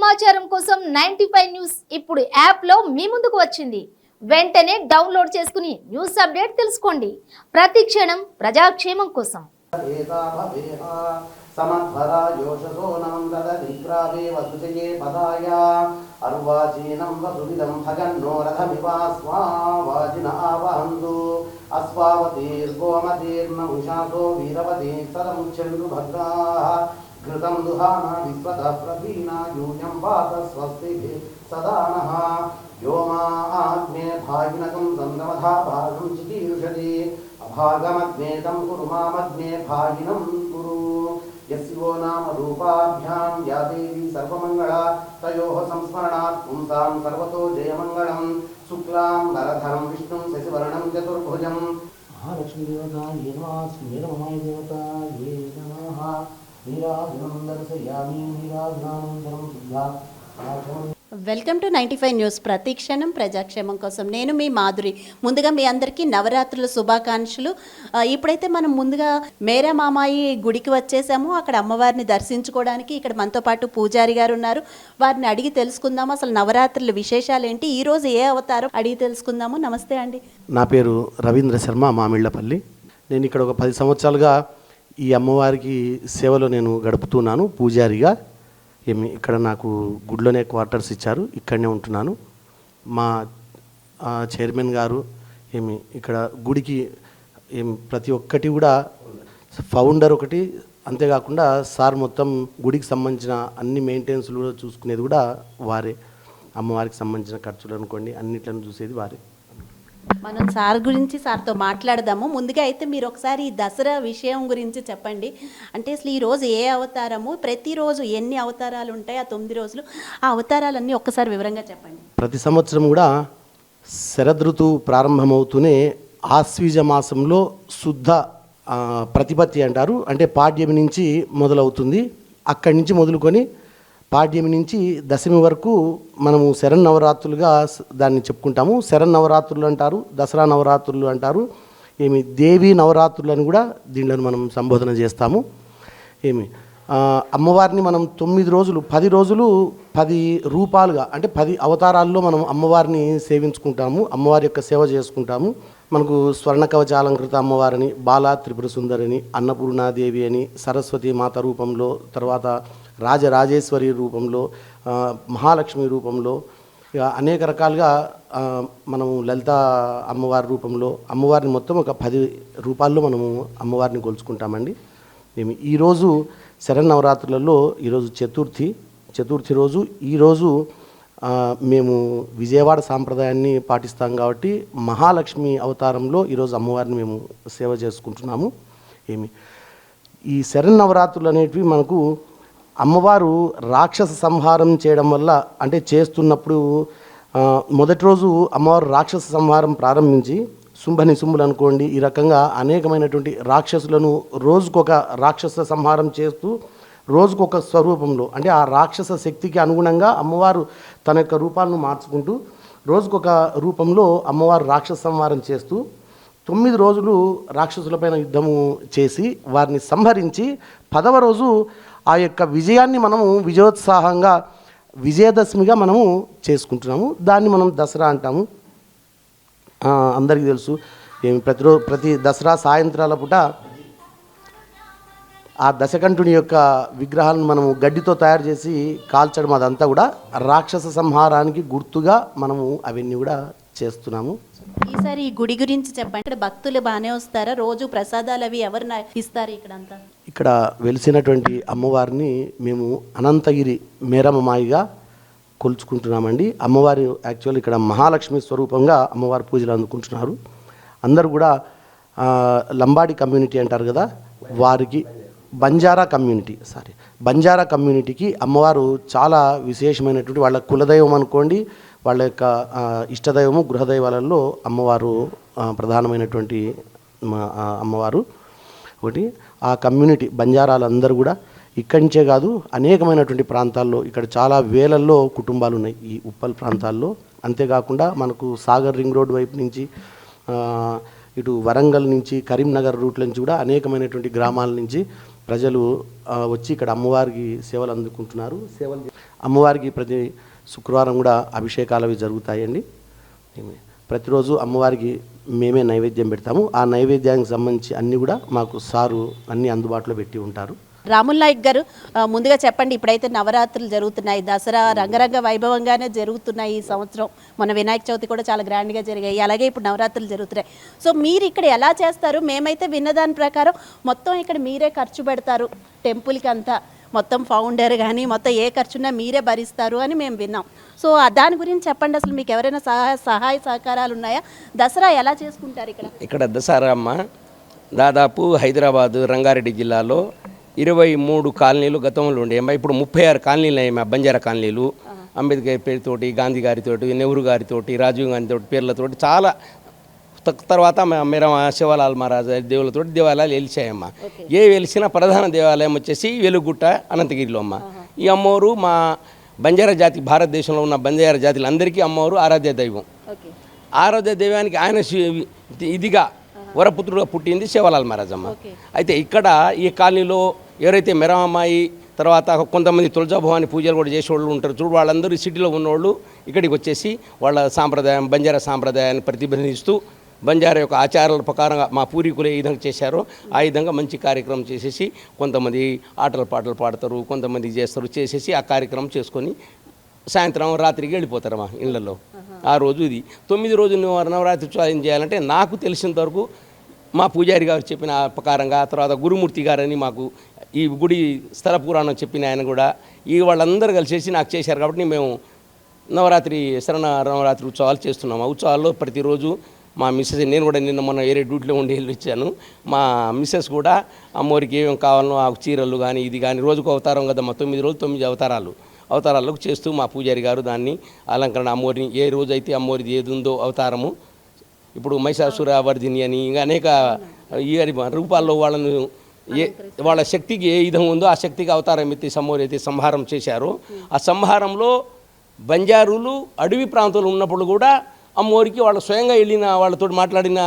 సమాచారం కోసం 95 న్యూస్ ఇప్పుడు యాప్ లో మీ ముందుకు వచ్చింది. వెంటనే డౌన్లోడ్ చేసుకుని న్యూస్ అప్డేట్ తెలుసుకోండి. ప్రతి క్షణం ప్రజాక్షేమం కోసం. సమధ్వరా యోషసో నందదీప్రావే వసుజయే పదాయ అర్వాచీనం వసువిదం భగన్నో రథమివాస్వావాజిన ఆవహంతు అస్వావతీర్గోమతీర్నముషాసో వీరవతీ సదముచ్ఛందు భద్రాః ఘృతం దుహానా విశ్వత ప్రవీణా యూయం వాత స్వస్తిభిः సదానః వ్యోమాగ్నే భాగినకం సంగమధా భాగం చికీర్షతి అభాగమగ్నేతం కురు మామగ్నే భాగినం కురు యస్యో నామ రూపాభ్యాం యా దేవీ సర్వమంగళా తయోః సంస్మరణాత్ పుంసాం సర్వతో జయమంగళం శుక్లాం వరధరం విష్ణుం శశివర్ణం చతుర్భుజం మహాలక్ష్మీ దేవతా యే నమః శ్రీరమణాయ దేవతా యే నమః నీరాజనం దర్శయామి నీరాజనానందరం శుద్ధా. Welcome to 95 news. ప్రతి క్షణం ప్రజాక్షేమం కోసం. నేను మీ మాధురి. ముందుగా మీ అందరికీ నవరాత్రుల శుభాకాంక్షలు. ఇప్పుడైతే మనం ముందుగా మేరా మామాయి గుడికి వచ్చేసాము. అక్కడ అమ్మవారిని దర్శించుకోవడానికి ఇక్కడ మనతో పాటు పూజారి గారు ఉన్నారు. వారిని అడిగి తెలుసుకుందాము అసలు నవరాత్రుల విశేషాలు ఏంటి, ఈరోజు ఏ అవతారం అడిగి తెలుసుకుందాము. నమస్తే అండి. నా పేరు రవీంద్ర శర్మ, మామిళ్ళపల్లి. నేను ఇక్కడ ఒక 10 సంవత్సరాలుగా ఈ అమ్మవారికి సేవలో నేను గడుపుతున్నాను పూజారిగా. ఇక్కడ నాకు గుడిలోనే క్వార్టర్స్ ఇచ్చారు, ఇక్కడనే ఉంటున్నాను. మా చైర్మన్ గారు ఇక్కడ గుడికి ప్రతి ఒక్కటి కూడా ఫౌండర్ ఒకటి, అంతేకాకుండా సార్ మొత్తం గుడికి సంబంధించిన అన్ని మెయింటెనెన్స్లు కూడా చూసుకునేది కూడా వారే. అమ్మవారికి సంబంధించిన ఖర్చులు అనుకోండి అన్నిట్లను చూసేది వారే. మనం సార్ గురించి సార్తో మాట్లాడదాము. ముందుగా అయితే మీరు ఒకసారి ఈ దసరా విషయం గురించి చెప్పండి. అంటే అసలు ఈరోజు ఏ అవతారము, ప్రతిరోజు ఎన్ని అవతారాలు ఉంటాయి, ఆ 9 రోజులు ఆ అవతారాలన్నీ ఒక్కసారి వివరంగా చెప్పండి. ప్రతి సంవత్సరం కూడా శరదృతువు ప్రారంభమవుతూనే ఆశ్వీజ మాసంలో శుద్ధ ప్రతిపత్తి అంటారు, అంటే పాడ్యమి నుంచి మొదలవుతుంది. అక్కడి నుంచి మొదలుకొని పాడ్యమి నుంచి దశమి వరకు మనము శరన్నవరాత్రులుగా దాన్ని చెప్పుకుంటాము. శరన్నవరాత్రులు అంటారు, దసరా నవరాత్రులు అంటారు, దేవీ నవరాత్రులు అని కూడా దీనిలో మనం సంబోధన చేస్తాము. అమ్మవారిని మనం 9 రోజులు 10 రోజులు 10 రూపాలుగా, అంటే 10 అవతారాల్లో మనం అమ్మవారిని సేవించుకుంటాము, అమ్మవారి యొక్క సేవ చేసుకుంటాము. మనకు స్వర్ణ కవచాలంకృత అమ్మవారిని, బాలా త్రిపుర సుందరిని, అన్నపూర్ణాదేవి అని, సరస్వతి మాత రూపంలో, తర్వాత రాజరాజేశ్వరి రూపంలో, మహాలక్ష్మి రూపంలో, అనేక రకాలుగా మనము లలిత అమ్మవారి రూపంలో అమ్మవారిని మొత్తం ఒక 10 రూపాల్లో మనము అమ్మవారిని కొలుచుకుంటామండి. ఈరోజు శరన్నవరాత్రులలో ఈరోజు చతుర్థి రోజు. ఈరోజు మేము విజయవాడ సాంప్రదాయాన్ని పాటిస్తాం కాబట్టి మహాలక్ష్మి అవతారంలో ఈరోజు అమ్మవారిని మేము సేవ చేసుకుంటున్నాము. ఈ శరన్నవరాత్రులు అనేటివి మనకు అమ్మవారు రాక్షస సంహారం చేయడం వల్ల, అంటే చేస్తున్నప్పుడు మొదటి రోజు అమ్మవారు రాక్షస సంహారం ప్రారంభించి శుంభనిశుంభులు అనుకోండి, ఈ రకంగా అనేకమైనటువంటి రాక్షసులను రోజుకొక రాక్షస సంహారం చేస్తూ రోజుకొక స్వరూపంలో, అంటే ఆ రాక్షస శక్తికి అనుగుణంగా అమ్మవారు తన యొక్క రూపాలను మార్చుకుంటూ రోజుకొక రూపంలో అమ్మవారు రాక్షస సంహారం చేస్తూ 9 రోజులు రాక్షసులపైన యుద్ధము చేసి వారిని సంహరించి 10వ రోజు ఆ యొక్క విజయాన్ని మనము విజయోత్సాహంగా విజయదశమిగా మనము చేసుకుంటున్నాము. దాన్ని మనం దసరా అంటాము. అందరికీ తెలుసు. ప్రతి దసరా సాయంత్రాల పూట ఆ దశకంఠుని యొక్క విగ్రహాలను మనము గడ్డితో తయారు చేసి కాల్చడం, అదంతా కూడా రాక్షస సంహారానికి గుర్తుగా మనము అవన్నీ కూడా చేస్తున్నాము. ఈసారి ఈ గుడి గురించి చెప్పండి. ఇక్కడ భక్తులు బాగానే వస్తారా? రోజు ప్రసాదాలు అవి ఎవరు ఇస్తారు ఇక్కడంతా? ఇక్కడ వెలిసినటువంటి అమ్మవారిని మేము అనంతగిరి మేరమ్మమాయిగా కొలుచుకుంటున్నామండి. అమ్మవారి యాక్చువల్ ఇక్కడ మహాలక్ష్మి స్వరూపంగా అమ్మవారి పూజలు అందుకుంటున్నారు. అందరూ కూడా లంబాడి కమ్యూనిటీ అంటారు కదా, వారికి బంజారా కమ్యూనిటీకి అమ్మవారు చాలా విశేషమైనటువంటి వాళ్ళ కులదైవం అనుకోండి, వాళ్ళ యొక్క ఇష్టదైవము, గృహదైవాలలో అమ్మవారు ప్రధానమైనటువంటి అమ్మవారు ఒకటి. ఆ కమ్యూనిటీ బంజారాలందరూ కూడా ఇక్కడి నుంచే కాదు అనేకమైనటువంటి ప్రాంతాల్లో, ఇక్కడ చాలా వేలల్లో కుటుంబాలు ఉన్నాయి ఈ ఉప్పల్ ప్రాంతాల్లో. అంతేకాకుండా మనకు సాగర్ రింగ్ రోడ్ వైపు నుంచి, ఇటు వరంగల్ నుంచి, కరీంనగర్ రూట్ల నుంచి కూడా అనేకమైనటువంటి గ్రామాల నుంచి ప్రజలు వచ్చి ఇక్కడ అమ్మవారికి సేవలు అందుకుంటున్నారు. అమ్మవారికి ప్రతి శుక్రవారం కూడా అభిషేకాలు అవి జరుగుతాయండి. ప్రతిరోజు అమ్మవారికి మేమే నైవేద్యం పెడతాము. ఆ నైవేద్యానికి సంబంధించి అన్నీ కూడా మాకు సారు అన్నీ అందుబాటులో పెట్టి ఉంటారు. రాముల్ నాయక్ గారు, ముందుగా చెప్పండి, ఇప్పుడైతే నవరాత్రులు జరుగుతున్నాయి, దసరా రంగరంగ వైభవంగానే జరుగుతున్నాయి ఈ సంవత్సరం. మన వినాయక చవితి కూడా చాలా గ్రాండ్గా జరిగాయి, అలాగే ఇప్పుడు నవరాత్రులు జరుగుతున్నాయి. సో మీరు ఇక్కడ ఎలా చేస్తారు? మేమైతే విన్నదాని ప్రకారం మొత్తం ఇక్కడ మీరే ఖర్చు పెడతారు, టెంపుల్కి అంతా మొత్తం ఫౌండర్ కానీ మొత్తం ఏ ఖర్చున్నా మీరే భరిస్తారు అని మేము విన్నాం. సో దాని గురించి చెప్పండి, అసలు మీకు ఎవరైనా సహాయ సహకారాలు ఉన్నాయా? దసరా ఎలా చేసుకుంటారు ఇక్కడ? ఇక్కడ దసరా అమ్మ దాదాపు హైదరాబాదు రంగారెడ్డి జిల్లాలో 23 కాలనీలు గతంలో ఉండే అమ్మ, ఇప్పుడు 36 కాలనీలు అయ్యాయి. బంజారా కాలనీలు అంబేద్కర్ పేరుతోటి, గాంధీ గారితోటి, నెహ్రూ గారితోటి, రాజీవ్ గాంధీతోటి పేర్లతోటి చాలా తర్వాత మేరా శివలాల్ మహారాజ్ దేవులతో దేవాలయాలు వెలిచాయమ్మ. ఏ వెలిసిన ప్రధాన దేవాలయం వచ్చేసి వెలుగుట్ట అనంతగిరిలో అమ్మ. ఈ అమ్మవారు మా బంజారా జాతి, భారతదేశంలో ఉన్న బంజారా జాతులందరికీ అమ్మవారు ఆరాధ్య దైవం. ఆరాధ్య దైవానికి ఆయన ఇదిగా వరపుత్రుడుగా పుట్టింది శివలాల్ మహారాజ్ అమ్మ. అయితే ఇక్కడ ఈ కాలనీలో ఎవరైతే మెరమమ్మాయి తర్వాత కొంతమంది తులజాభవాని పూజలు కూడా చేసేవాళ్ళు ఉంటారు చూడు, వాళ్ళందరూ సిటీలో ఉన్నవాళ్ళు ఇక్కడికి వచ్చేసి వాళ్ళ సాంప్రదాయం, బంజారా సాంప్రదాయాన్ని ప్రతిబింబిస్తూ బంజారా యొక్క ఆచారాల ప్రకారంగా మా పూర్వీకులు ఏ విధంగా చేశారో ఆ విధంగా మంచి కార్యక్రమం చేసేసి కొంతమంది ఆటలు పాటలు పాడతారు, కొంతమంది చేస్తారు, చేసేసి ఆ కార్యక్రమం చేసుకొని సాయంత్రం రాత్రికి వెళ్ళిపోతారు మా ఇళ్లలో. ఆ రోజు ఇది 9 రోజులు నవరాత్రి ఉత్సవం చేయాలంటే నాకు తెలిసినంత వరకు మా పూజారి గారు చెప్పిన ప్రకారంగా, తర్వాత గురుమూర్తి గారని మాకు ఈ గుడి స్థల పురాణం చెప్పిన ఆయన కూడా ఈ వాళ్ళందరూ కలిసేసి నాకు చేశారు. కాబట్టి మేము నవరాత్రి ఉత్సవాలు చేస్తున్నాము. ఆ ఉత్సవాల్లో ప్రతిరోజు మా మిస్సెస్, నేను కూడా నిన్న మొన్న వేరే డ్యూటీలో ఉండి వెళ్ళి వచ్చాను, మా మిస్సెస్ కూడా అమ్మవారికి ఏమేమి కావాలనో ఆ చీరలు కానీ ఇది కానీ రోజుకు అవతారం కదా, మా 9 రోజులు 9 అవతారాలకు చేస్తూ మా పూజారి గారు దాన్ని అలంకరణ, అమ్మవారిని ఏ రోజైతే అమ్మవారిది ఏది ఉందో అవతారము, ఇప్పుడు మహిషాసురవర్ధిని అని ఇంకా అనేక ఈ రూపాల్లో వాళ్ళను వాళ్ళ శక్తికి ఏ విధంగా ఉందో ఆ శక్తికి అవతారం ఎత్తి అమ్మవారు అయితే సంహారం చేశారో ఆ సంహారంలో బంజారులు అడవి ప్రాంతంలో ఉన్నప్పుడు కూడా అమ్మవారికి వాళ్ళు స్వయంగా వెళ్ళిన వాళ్ళతో మాట్లాడిన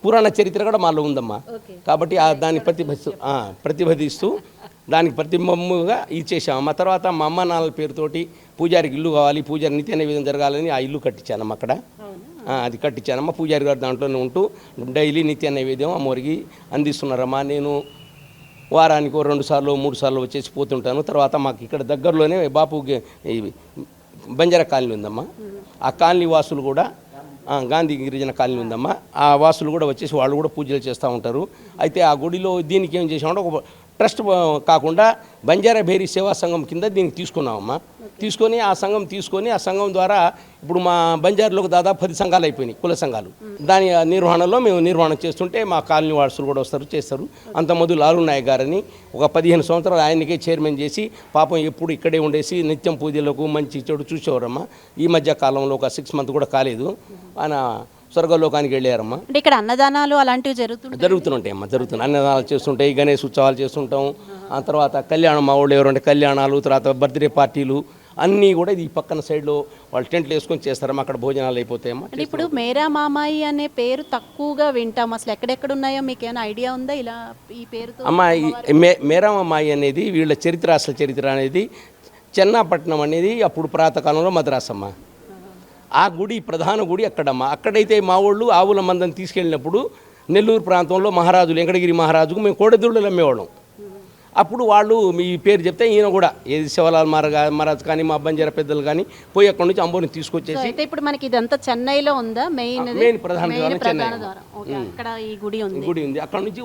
పురాణ చరిత్ర కూడా మాలో ఉందమ్మా. కాబట్టి దాన్ని ప్రతిబింబిస్తూ దానికి ప్రతిబింబముగా ఇచ్చేసాము. ఆ తర్వాత మా అమ్మ నాన్నల పేరుతోటి పూజారికి ఇల్లు కావాలి, పూజారి నిత్య నైవేద్యం జరగాలని ఆ ఇల్లు కట్టించానమ్మ. అక్కడ అది కట్టించానమ్మ. పూజారి గారు దాంట్లోనే ఉంటూ డైలీ నిత్య నైవేద్యం అమ్మవారికి అందిస్తున్నారమ్మా. నేను వారానికి 2 సార్లు 3 సార్లు వచ్చేసి పోతుంటాను. తర్వాత మాకు ఇక్కడ దగ్గరలోనే బాపు బంజారా కాలనీ ఉందమ్మా. ఆ కాలనీ వాసులు కూడా గాంధీ గిరిజన కాలనీ ఉందమ్మా. ఆ వాసులు కూడా వచ్చేసి వాళ్ళు కూడా పూజలు చేస్తూ ఉంటారు. అయితే ఆ గుడిలో దీనికి ఏం చేసామంటే ఒక ట్రస్ట్ కాకుండా బంజారా భేరీ సేవా సంఘం కింద దీనికి తీసుకున్నామమ్మా. తీసుకొని ఆ సంఘం ద్వారా ఇప్పుడు మా బంజారులోకి దాదాపు 10 సంఘాలు అయిపోయినాయి, కుల సంఘాలు. దాని నిర్వహణలో మేము నిర్వహణ చేస్తుంటే మా కాలనీ వాసులు కూడా చేస్తారు. అంతమంది లాలు నాయక్ గారని ఒక 15 సంవత్సరాలు ఆయనకే చైర్మన్ చేసి పాపం ఎప్పుడు ఇక్కడే ఉండేసి నిత్యం పూజలకు మంచి చెడు చూసేవారమ్మా. ఈ మధ్య కాలంలో ఒక 6 మంత్ కూడా కాలేదు, ఆయన స్వర్గలోకానికి వెళ్ళారమ్మా. అంటే ఇక్కడ అన్నదానాలు అలాంటివి జరుగుతుంటాయమ్మా. అన్నదానాలు చేస్తుంటాయి, గణేష్ ఉత్సవాలు చేస్తుంటాం. ఆ తర్వాత కళ్యాణం, మా వాళ్ళు ఎవరంటే కళ్యాణాలు, తర్వాత బర్త్డే పార్టీలు అన్నీ కూడా ఈ పక్కన సైడ్లో వాళ్ళు టెంట్లు వేసుకొని చేస్తారమ్మా. అక్కడ భోజనాలు అయిపోతాయమ్మా. ఇప్పుడు మేరా మామాయి అనే పేరు తక్కువగా వింటాం, అసలు ఎక్కడెక్కడ ఉన్నాయో మీకు ఏమైనా ఐడియా ఉందా ఇలా ఈ పేరుతో? అమ్మా, మేరా మామాయి అనేది వీళ్ళ చరిత్ర, అసలు చరిత్ర అనేది చెన్నాపట్నం అనేది అప్పుడు ప్రాతకాలంలో మద్రాసమ్మ. ఆ గుడి ప్రధాన గుడి అక్కడమ్మా. అక్కడైతే మా వాళ్ళు ఆవుల మందని తీసుకెళ్ళినప్పుడు నెల్లూరు ప్రాంతంలో మహారాజులు, వెంకటగిరి మహారాజుకు మేము కోడెదూడలు అమ్మేవాళ్ళం. అప్పుడు వాళ్ళు మీ పేరు చెప్తే ఈయన కూడా ఏది శివలాల్ మహారాజ్ కానీ మా బంజారా పెద్దలు కానీ పోయి అక్కడ నుంచి అమ్మోని తీసుకొచ్చేసి. అయితే ఇప్పుడు మనకి ఇదంతా చెన్నైలో ఉందా? మెయిన్ ప్రధాన అక్కడ ఈ గుడి ఉంది. అక్కడ నుంచి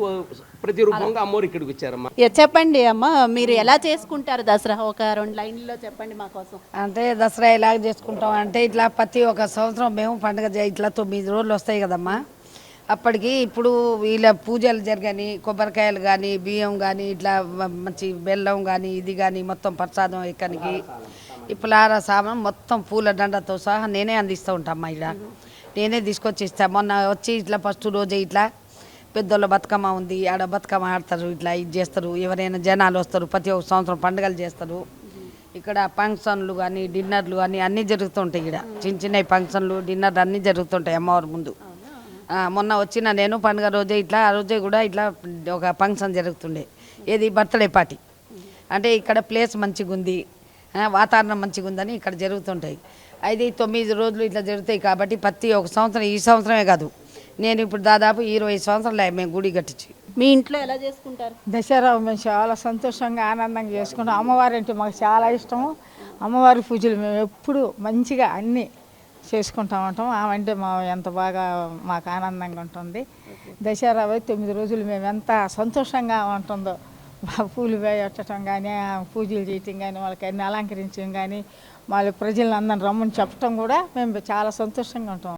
ప్రతిరూపంగా అమ్మోరు ఇక్కడికి వచ్చారమ్మా. చెప్పండి అమ్మా, మీరు ఎలా చేసుకుంటారు దసరా? ఒక 2 లైన్లో చెప్పండి మా కోసం. అంటే దసరా ఎలా చేసుకుంటాం అంటే ఇట్లా ప్రతి ఒక్క సంవత్సరం మేము పండుగ ఇట్లా 9 రోజులు వస్తాయి కదమ్మా. అప్పటికి ఇప్పుడు వీళ్ళ పూజలు జరగని, కొబ్బరికాయలు కానీ, బియ్యం కానీ, ఇట్లా మంచి బెల్లం కానీ, ఇది కానీ మొత్తం ప్రసాదం ఎక్కడికి పులార సామాన్ మొత్తం పూల దండతో సహా నేనే అందిస్తూ ఉంటామ్మా. ఇలా నేనే తీసుకొచ్చి ఇస్తాను. మొన్న వచ్చి ఇట్లా ఫస్ట్ రోజే ఇట్లా పెద్దోళ్ళ బతుకమ్మ ఉంది, ఆడ బతుకమ్మ ఆడతారు, ఇట్లా ఇది చేస్తారు. ఎవరైనా జనాలు వస్తారు, ప్రతి ఒక్క సంవత్సరం పండుగలు చేస్తారు. ఇక్కడ ఫంక్షన్లు కానీ, డిన్నర్లు కానీ అన్నీ జరుగుతుంటాయి. ఇక్కడ చిన్న ఫంక్షన్లు, డిన్నర్లు అన్నీ జరుగుతుంటాయి అమ్మవారి ముందు. మొన్న వచ్చిన నేను పండుగ రోజే ఇట్లా, ఆ రోజే కూడా ఇట్లా ఒక ఫంక్షన్ జరుగుతుండే. ఏది బర్త్డే పార్టీ అంటే ఇక్కడ ప్లేస్ మంచిగా ఉంది, వాతావరణం మంచిగా ఉందని ఇక్కడ జరుగుతుంటాయి. 5-9 రోజులు ఇట్లా జరుగుతాయి కాబట్టి ప్రతి ఒక సంవత్సరం, ఈ సంవత్సరమే కాదు, నేను ఇప్పుడు దాదాపు 20 సంవత్సరాలు మేము గుడి కట్టించి. మీ ఇంట్లో ఎలా చేసుకుంటారు? దసరా మేము చాలా సంతోషంగా ఆనందంగా చేసుకుంటాం. అమ్మవారి అంటే మాకు చాలా ఇష్టము. అమ్మవారి పూజలు మేము ఎప్పుడు మంచిగా అన్నీ చేసుకుంటూ ఉంటాం. ఆమె అంటే మా ఎంత బాగా మాకు ఆనందంగా ఉంటుంది. దసరా 9 రోజులు మేము ఎంత సంతోషంగా ఉంటుందో, పూలు వేయటం కానీ, పూజలు చేయటం కానీ, వాళ్ళకి అన్ని అలంకరించడం కానీ, వాళ్ళ ప్రజలను అందరిని రమ్మని చెప్పడం కూడా మేము చాలా సంతోషంగా ఉంటాం.